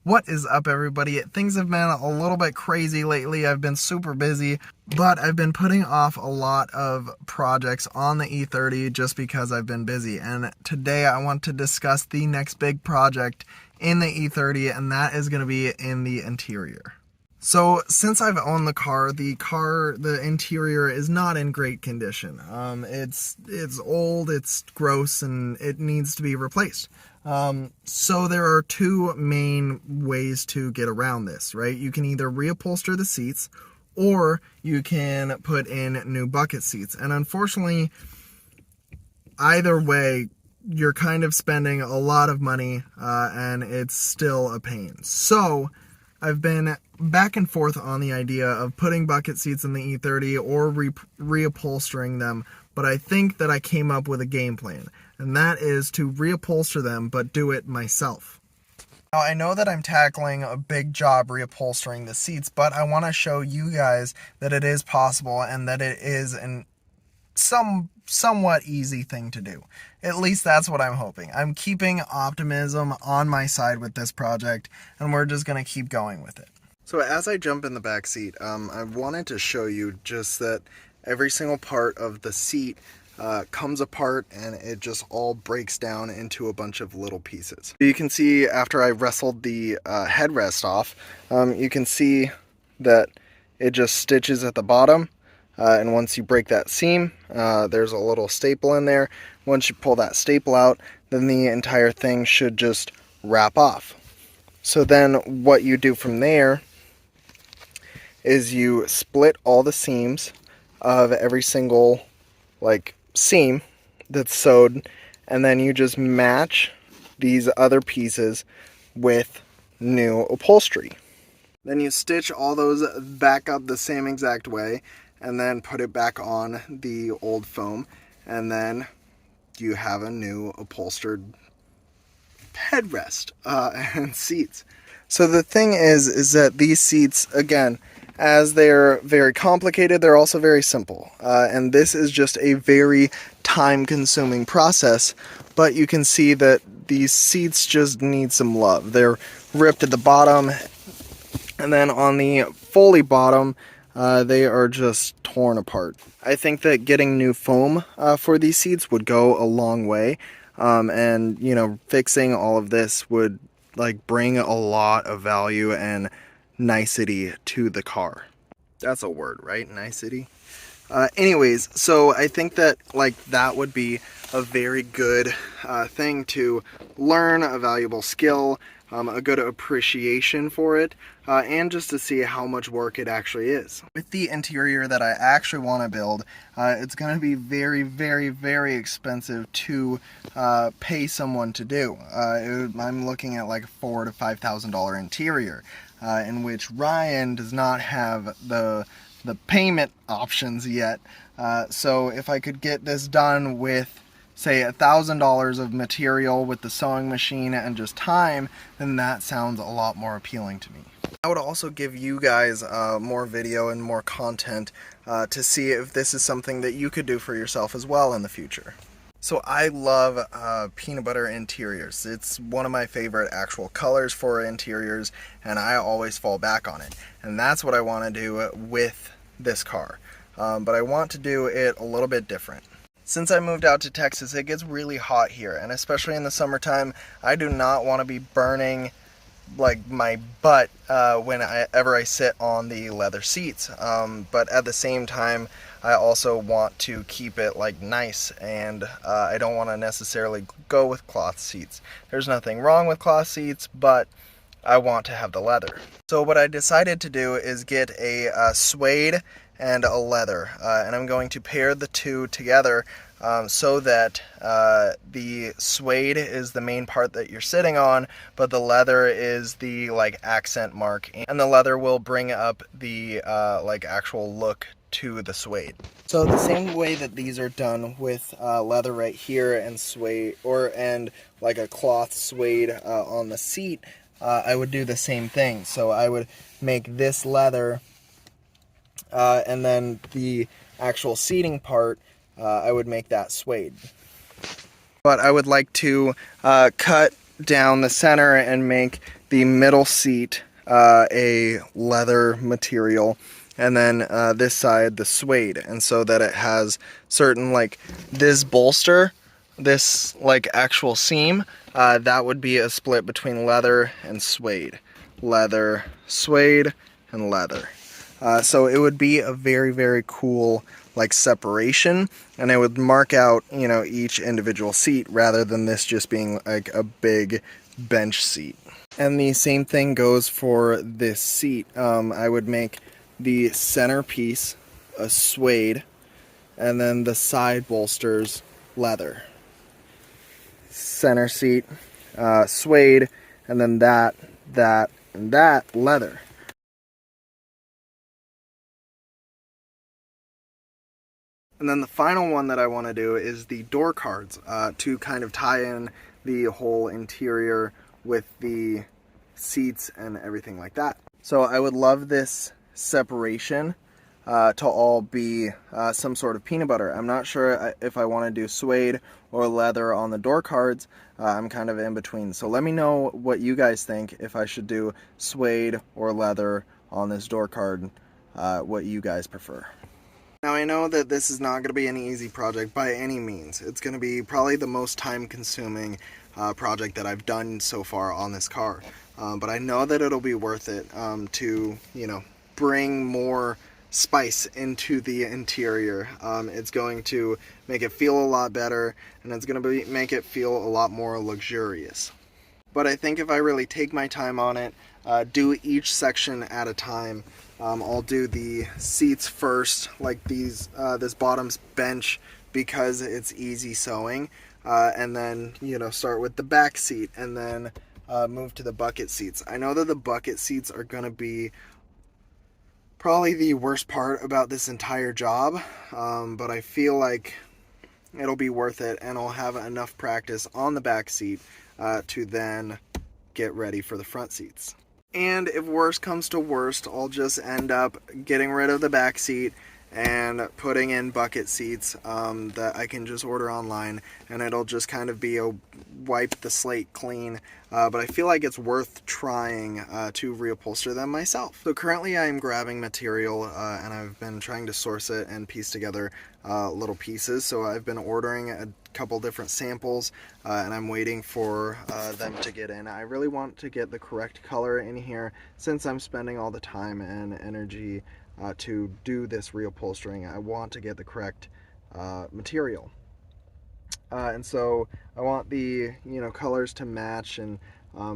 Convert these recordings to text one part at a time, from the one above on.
What is up, everybody? Things have been a little bit crazy lately. I've been super busy, but I've been putting off a lot of projects on the E30 just because I've been busy. And today I want to discuss the next big project in the E30, and that is going to be in the interior. So since I've owned the interior is not in great condition. It's old, it's gross, and it needs to be replaced. So there are two main ways to get around this, right? You can either reupholster the seats, or you can put in new bucket seats. And unfortunately, either way, you're kind of spending a lot of money, and it's still a pain. So I've been back and forth on the idea of putting bucket seats in the E30 or reupholstering them, but I think that I came up with a game plan, and that is to reupholster them, but do it myself. Now, I know that I'm tackling a big job reupholstering the seats, but I want to show you guys that it is possible and that it is an somewhat easy thing to do. At least that's what I'm hoping. I'm keeping optimism on my side with this project, and we're just going to keep going with it. So as I jump in the back seat, I wanted to show you just that every single part of the seat comes apart, and it just all breaks down into a bunch of little pieces. You can see after I wrestled the headrest off, you can see that it just stitches at the bottom. And once you break that seam, there's a little staple in there. Once you pull that staple out, then the entire thing should just wrap off. So then what you do from there is you split all the seams of every single seam that's sewed, and then you just match these other pieces with new upholstery. Then you stitch all those back up the same exact way, and then put it back on the old foam, and then you have a new upholstered headrest and seats. So the thing is that these seats, again, as they're very complicated, they're also very simple, and this is just a very time-consuming process, but you can see that these seats just need some love. They're ripped at the bottom, and then on the fully bottom, they are just torn apart. I think that getting new foam for these seats would go a long way, and fixing all of this would bring a lot of value and nicety to the car. That's a word, right? Nicety. Anyways, so I think that that would be a very good thing to learn, a valuable skill, a good appreciation for it, and just to see how much work it actually is. With the interior that I actually want to build, it's going to be very, very, very expensive to pay someone to do. I'm looking at like a $4,000 to $5,000 interior, in which Ryan does not have the payment options yet. So if I could get this done with, say, $1,000 of material with the sewing machine and just time, then that sounds a lot more appealing to me. I would also give you guys more video and more content to see if this is something that you could do for yourself as well in the future. So I love peanut butter interiors. It's one of my favorite actual colors for interiors, and I always fall back on it. And that's what I want to do with this car. But I want to do it a little bit different. Since I moved out to Texas, it gets really hot here, and especially in the summertime, I do not want to be burning my butt whenever I sit on the leather seats. But at the same time, I also want to keep it nice, and I don't want to necessarily go with cloth seats. There's nothing wrong with cloth seats, but I want to have the leather. So what I decided to do is get a suede and a leather, and I'm going to pair the two together so that the suede is the main part that you're sitting on, but the leather is the accent mark, and the leather will bring up the actual look to the suede. So the same way that these are done with leather right here and suede, and a cloth suede on the seat, I would do the same thing. So I would make this leather, and then the actual seating part, I would make that suede. But I would like to cut down the center and make the middle seat a leather material, and then this side the suede, and so that it has certain, like this bolster, this like actual seam, that would be a split between leather and suede. Leather, suede, and leather. So it would be a very, very cool like separation, and it would mark out, you know, each individual seat rather than this just being like a big bench seat. And the same thing goes for this seat. I would make the center piece a suede, and then the side bolsters leather. Center seat suede, and then that, and that leather. And then the final one that I want to do is the door cards, to kind of tie in the whole interior with the seats and everything like that. So I would love this separation to all be some sort of peanut butter. I'm not sure if I want to do suede or leather on the door cards. I'm kind of in between. So let me know what you guys think, if I should do suede or leather on this door card, what you guys prefer. Now I know that this is not going to be an easy project by any means. It's going to be probably the most time consuming project that I've done so far on this car. But I know that it'll be worth it to, you know, bring more spice into the interior. It's going to make it feel a lot better, and it's going to make it feel a lot more luxurious. But I think if I really take my time on it, do each section at a time. I'll do the seats first, like these, this bottom's bench, because it's easy sewing, and then, you know, start with the back seat, and then move to the bucket seats. I know that the bucket seats are going to be probably the worst part about this entire job, but I feel like it'll be worth it, and I'll have enough practice on the back seat to then get ready for the front seats. And if worst comes to worst, I'll just end up getting rid of the back seat and putting in bucket seats that I can just order online, and it'll just kind of be a wipe the slate clean. But I feel like it's worth trying to reupholster them myself. So currently I'm grabbing material and I've been trying to source it and piece together little pieces. So I've been ordering a couple different samples and I'm waiting for them to get in. I really want to get the correct color in here, since I'm spending all the time and energy to do this reupholstering. I want to get the correct material, and so I want the, you know, colors to match, and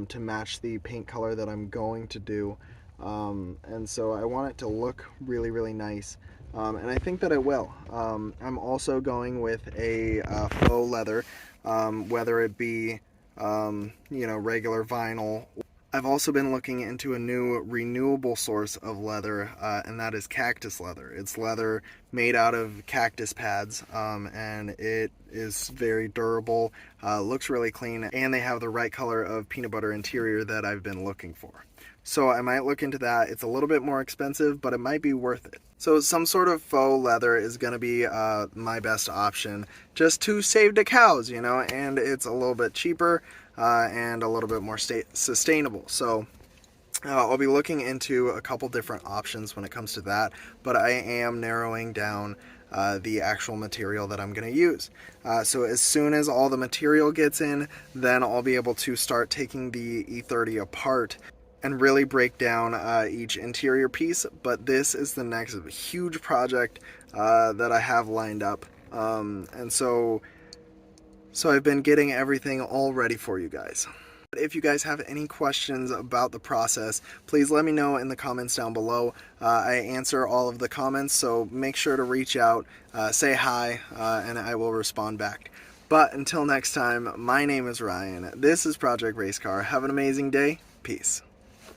to match the paint color that I'm going to do, and so I want it to look really, really nice, and I think that it will. I'm also going with a faux leather, whether it be you know, regular vinyl. I've also been looking into a new renewable source of leather, and that is cactus leather. It's leather made out of cactus pads, and it is very durable, looks really clean, and they have the right color of peanut butter interior that I've been looking for. So I might look into that. It's a little bit more expensive, but it might be worth it. So some sort of faux leather is going to be my best option, just to save the cows, you know, and it's a little bit cheaper and a little bit more sustainable. So I'll be looking into a couple different options when it comes to that, but I am narrowing down the actual material that I'm going to use. So as soon as all the material gets in, then I'll be able to start taking the E30 apart and really break down each interior piece. But this is the next huge project that I have lined up, and so I've been getting everything all ready for you guys. If you guys have any questions about the process, please let me know in the comments down below. I answer all of the comments, so make sure to reach out, say hi, and I will respond back. But until next time, my name is Ryan. This is Project Race Car. Have an amazing day. Peace.